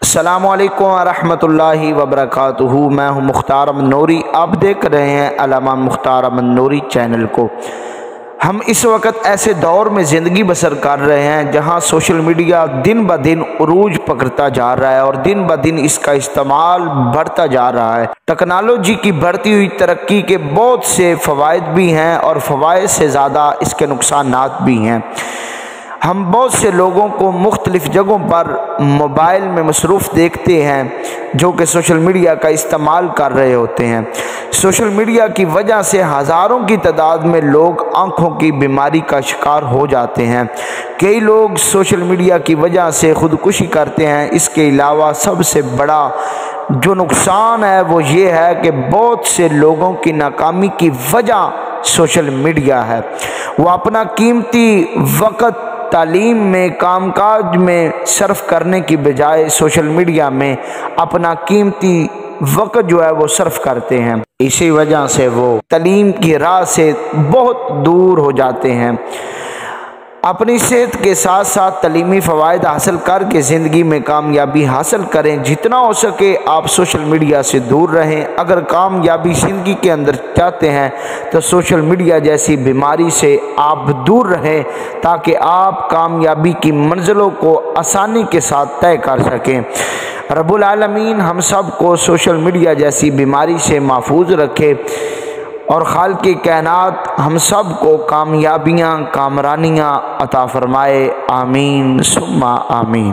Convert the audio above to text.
السلام علیکم ورحمۃ اللہ وبرکاتہ۔ میں ہوں مختار امن نوری، آپ دیکھ رہے ہیں علامہ مختار امن نوری چینل کو۔ ہم اس وقت ایسے دور میں زندگی بسر کر رہے ہیں جہاں سوشل میڈیا دن بہ دن عروج پکڑتا جا رہا ہے اور دن بہ دن اس کا استعمال بڑھتا جا رہا ہے۔ ٹیکنالوجی کی بڑھتی ہوئی ترقی کے بہت سے فوائد بھی ہیں اور فوائد سے زیادہ اس کے نقصانات بھی ہیں۔ ہم بہت سے لوگوں کو مختلف جگہوں پر موبائل میں مصروف دیکھتے ہیں جو کہ سوشل میڈیا کا استعمال کر رہے ہوتے ہیں۔ سوشل میڈیا کی وجہ سے ہزاروں کی تعداد میں لوگ آنکھوں کی بیماری کا شکار ہو جاتے ہیں۔ کئی لوگ سوشل میڈیا کی وجہ سے خودکشی کرتے ہیں۔ اس کے علاوہ سب سے بڑا جو نقصان ہے وہ یہ ہے کہ بہت سے لوگوں کی ناکامی کی وجہ سوشل میڈیا ہے۔ وہ اپنا قیمتی وقت تعلیم میں، کام کاج میں صرف کرنے کی بجائے سوشل میڈیا میں اپنا قیمتی وقت جو ہے وہ صرف کرتے ہیں۔ اسی وجہ سے وہ تعلیم کی راہ سے بہت دور ہو جاتے ہیں۔ اپنی صحت کے ساتھ ساتھ تعلیمی فوائد حاصل کر کے زندگی میں کامیابی حاصل کریں۔ جتنا ہو سکے آپ سوشل میڈیا سے دور رہیں۔ اگر کامیابی زندگی کے اندر چاہتے ہیں تو سوشل میڈیا جیسی بیماری سے آپ دور رہیں تاکہ آپ کامیابی کی منزلوں کو آسانی کے ساتھ طے کر سکیں۔ رب العالمین ہم سب کو سوشل میڈیا جیسی بیماری سے محفوظ رکھے اور خالق کائنات ہم سب کو کامیابیاں، کامرانیاں عطا فرمائے۔ آمین ثم آمین۔